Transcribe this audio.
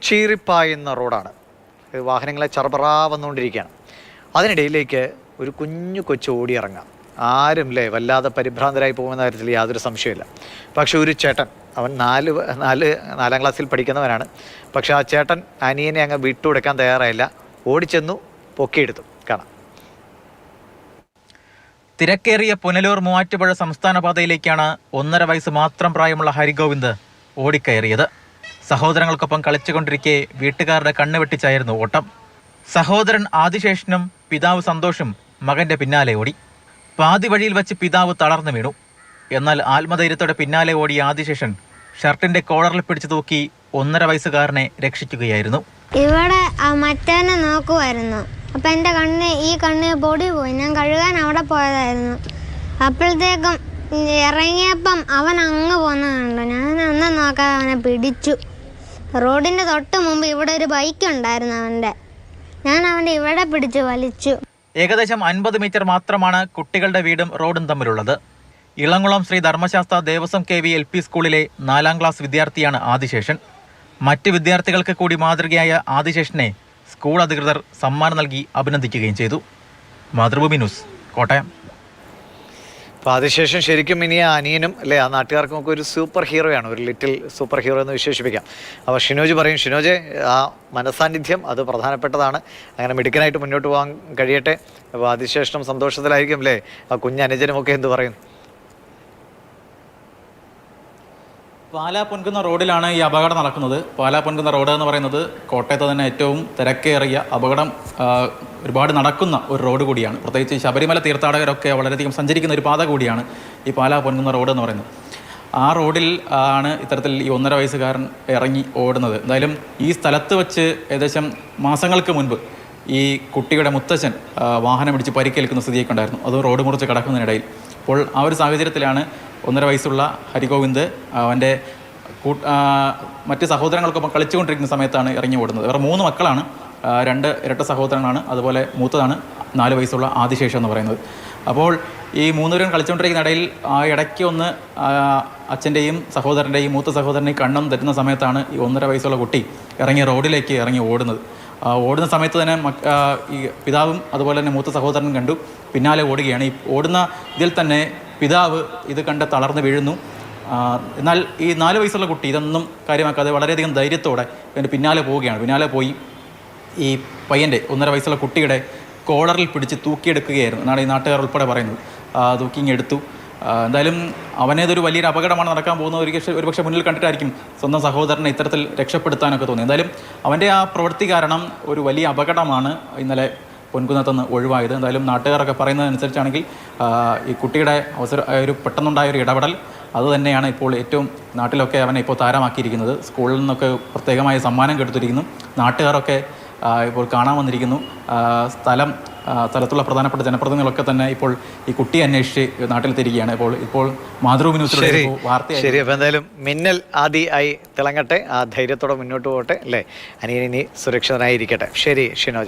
ചീറിപ്പായുന്ന റോഡാണ്. വാഹനങ്ങളെ ചറപറാ വന്നുകൊണ്ടിരിക്കുകയാണ്. അതിനിടയിലേക്ക് ഒരു കുഞ്ഞു കൊച്ചു ഓടിയിറങ്ങാം. ആരും വല്ലാതെ പരിഭ്രാന്തരായി പോകുന്ന കാര്യത്തിൽ യാതൊരു സംശയമില്ല. പക്ഷെ ഒരു ചേട്ടൻ, അവൻ നാലാം ക്ലാസ്സിൽ പഠിക്കുന്നവനാണ്. പക്ഷെ ആ ചേട്ടൻ അനിയനെ അങ്ങ് വിട്ടുകൊടുക്കാൻ തയ്യാറായില്ല. ഓടിച്ചെന്നു, പൊക്കിയെടുത്തു. കാണാം. തിരക്കേറിയ പുനലൂർ മൂവാറ്റുപുഴ സംസ്ഥാന പാതയിലേക്കാണ് 1.5 വയസ്സ് മാത്രം പ്രായമുള്ള ഹരിഗോവിന്ദ് ഓടിക്കയറിയത്. സഹോദരങ്ങൾക്കൊപ്പം കളിച്ചുകൊണ്ടിരിക്കെ വീട്ടുകാരുടെ കണ്ണുവെട്ടിച്ചായിരുന്നു ഓട്ടം. സഹോദരൻ ആദിശേഷനും പിതാവ് സന്തോഷും മകന്റെ പിന്നാലെ ഓടി. പാതി വഴിയിൽ വച്ച് പിതാവ് തളർന്നു വീണു. എന്നാൽ ആത്മധൈര്യത്തോടെ പിന്നാലെ ഓടിയ ആദിശേഷൻ ഷർട്ടിന്റെ കോളറിൽ പിടിച്ചു തൂക്കി 1.5 വയസ്സുകാരനെ രക്ഷിക്കുകയായിരുന്നു. ഇവിടെ മറ്റവനെ നോക്കുമായിരുന്നു. അപ്പം എൻ്റെ ഈ കണ്ണ് പൊടി പോയി. ഞാൻ കഴുകാൻ അവിടെ പോയതായിരുന്നു. അപ്പോഴത്തേക്കും ഇറങ്ങിയപ്പം അവൻ അങ്ങ് പോകുന്നതുണ്ടോ. ഞാൻ ഒന്നും നോക്കാതെ അവനെ പിടിച്ചു. റോഡിൻ്റെ തൊട്ട് മുമ്പ് ഇവിടെ ഒരു ബൈക്ക് ഉണ്ടായിരുന്നു അവൻ്റെ. ഞാൻ അവൻ്റെ ഇവിടെ പിടിച്ച് വലിച്ചു. ഏകദേശം 50 മീറ്റർ മാത്രമാണ് കുട്ടികളുടെ വീടും റോഡും തമ്മിലുള്ളത്. ഇളംകുളം ശ്രീ ധർമ്മശാസ്ത്ര ദേവസ്വം KV LP സ്കൂളിലെ 4ാം ക്ലാസ് വിദ്യാർത്ഥിയാണ് ആദിശേഷൻ. മറ്റ് വിദ്യാർത്ഥികൾക്ക് കൂടി മാതൃകയായ ആദിശേഷനെ സ്കൂൾ അധികൃതർ സമ്മാനം നൽകി അഭിനന്ദിക്കുകയും ചെയ്തു. മാതൃഭൂമി ന്യൂസ്, കോട്ടയം. അപ്പോൾ ആദിശേഷൻ ശരിക്കും ഇനി ആ അനിയനും ആ നാട്ടുകാർക്കും ഒക്കെ ഒരു സൂപ്പർ ഹീറോയാണ്, ഒരു ലിറ്റിൽ സൂപ്പർ ഹീറോ എന്ന് വിശേഷിപ്പിക്കാം. അപ്പോൾ ഷിനോജ് പറയും, ഷിനോജ് ആ മനസാന്നിധ്യം അത് പ്രധാനപ്പെട്ടതാണ്. അങ്ങനെ മിടുക്കനായിട്ട് മുന്നോട്ട് പോകാൻ കഴിയട്ടെ. അപ്പോൾ ആദിശേഷനും സന്തോഷത്തിലായിരിക്കും ആ കുഞ്ഞനുജനുമൊക്കെ എന്ത് പറയുന്നു? പാലാ പൊൻകുന്ന റോഡിലാണ് ഈ അപകടം നടക്കുന്നത്. പാലാ പൊൻകുന്ന റോഡ് എന്ന് പറയുന്നത് കോട്ടയത്ത് തന്നെ ഏറ്റവും തിരക്കേറിയ അപകടം ഒരുപാട് നടക്കുന്ന ഒരു റോഡ് കൂടിയാണ്. പ്രത്യേകിച്ച് ശബരിമല തീർത്ഥാടകരൊക്കെ വളരെയധികം സഞ്ചരിക്കുന്ന ഒരു പാത കൂടിയാണ് ഈ പാലാ പൊൻകുന്ന റോഡ് എന്ന് പറയുന്നത്. ആ റോഡിൽ ആണ് ഇത്തരത്തിൽ ഈ 1.5 വയസ്സുകാരൻ ഇറങ്ങി ഓടുന്നത്. എന്തായാലും ഈ സ്ഥലത്ത് വെച്ച് ഏകദേശം മാസങ്ങൾക്ക് മുൻപ് ഈ കുട്ടിയുടെ മുത്തച്ഛൻ വാഹനം ഇടിച്ച് പരിക്കേൽക്കുന്ന സ്ഥിതിയൊക്കെ ഉണ്ടായിരുന്നു. അത് റോഡ് മുറിച്ച് കടക്കുന്നതിനിടയിൽ. അപ്പോൾ ആ ഒരു സാഹചര്യത്തിലാണ് 1.5 വയസ്സുള്ള ഹരിഗോവിന്ദ് അവൻ്റെ മറ്റ് സഹോദരങ്ങൾക്കൊപ്പം കളിച്ചുകൊണ്ടിരിക്കുന്ന സമയത്താണ് ഇറങ്ങി ഓടുന്നത്. വേറെ 3 മക്കളാണ്, 2 ഇരട്ട സഹോദരങ്ങളാണ്. അതുപോലെ മൂത്തതാണ് 4 വയസ്സുള്ള ആദിശേഷൻ എന്ന് പറയുന്നത്. അപ്പോൾ ഈ 3 പേരും കളിച്ചുകൊണ്ടിരിക്കുന്ന ഇടയിൽ ഇടയ്ക്ക് ഒന്ന് അച്ഛൻ്റെയും സഹോദരൻ്റെയും മൂത്ത സഹോദരൻ്റെയും കണ്ണും തെറ്റുന്ന സമയത്താണ് ഈ 1.5 വയസ്സുള്ള കുട്ടി റോഡിലേക്ക് ഇറങ്ങി ഓടുന്നത്. ഓടുന്ന സമയത്ത് തന്നെ ഈ പിതാവും അതുപോലെ തന്നെ മൂത്ത സഹോദരനും കണ്ടു, പിന്നാലെ ഓടുകയാണ്. ഈ ഓടുന്ന ഇതിൽ തന്നെ പിതാവ് ഇത് കണ്ട് തളർന്ന് വീഴുന്നു. എന്നാൽ ഈ 4 വയസ്സുള്ള കുട്ടി ഇതൊന്നും കാര്യമാക്കാതെ വളരെയധികം ധൈര്യത്തോടെ ഇതിൻ്റെ പിന്നാലെ പോവുകയാണ്. പിന്നാലെ പോയി ഈ പയ്യൻ്റെ 1.5 വയസ്സുള്ള കുട്ടിയുടെ കോളറിൽ പിടിച്ച് തൂക്കിയെടുക്കുകയായിരുന്നു എന്നാണ് ഈ നാട്ടുകാർ ഉൾപ്പെടെ പറയുന്നത്. തൂക്കിങ്ങെടുത്തു. എന്തായാലും അവനേതൊരു വലിയൊരു അപകടമാണ് നടക്കാൻ പോകുന്നത്. ഒരുപക്ഷെ മുന്നിൽ കണ്ടിട്ടായിരിക്കും സ്വന്തം സഹോദരനെ ഇത്തരത്തിൽ രക്ഷപ്പെടുത്താനൊക്കെ തോന്നി. എന്തായാലും അവൻ്റെ ആ പ്രവൃത്തി കാരണം ഒരു വലിയ അപകടമാണ് ഇന്നലെ പൊൻകുന്നത്തുനിന്ന് ഒഴിവായത്. എന്തായാലും നാട്ടുകാരൊക്കെ പറയുന്നതനുസരിച്ചാണെങ്കിൽ ഈ കുട്ടിയുടെ ഒരു പെട്ടെന്നുണ്ടായ ഒരു ഇടപെടൽ അതുതന്നെയാണ് ഇപ്പോൾ ഏറ്റവും നാട്ടിലൊക്കെ അവനെ ഇപ്പോൾ താരമാക്കിയിരിക്കുന്നത്. സ്കൂളിൽ നിന്നൊക്കെ പ്രത്യേകമായ സമ്മാനം കൊടുത്തിരിക്കുന്നു. നാട്ടുകാരൊക്കെ ഇപ്പോൾ കാണാൻ വന്നിരിക്കുന്നു. സ്ഥലത്തുള്ള പ്രധാനപ്പെട്ട ജനപ്രതിനിധികളൊക്കെ തന്നെ ഇപ്പോൾ ഈ കുട്ടിയെ അന്വേഷിച്ച് നാട്ടിൽ തിരികെയാണ്. ഇപ്പോൾ മാതൃഭൂമി ന്യൂസിലൂടെ വാർത്ത. ശരി, അപ്പോൾ എന്തായാലും മിന്നൽ ആയി തിളങ്ങട്ടെ, ആ ധൈര്യത്തോടെ മുന്നോട്ട് പോകട്ടെ അല്ലേ. അനിയൻ ഇനി സുരക്ഷിതനായിരിക്കട്ടെ. ശരി ഷിനോജ്.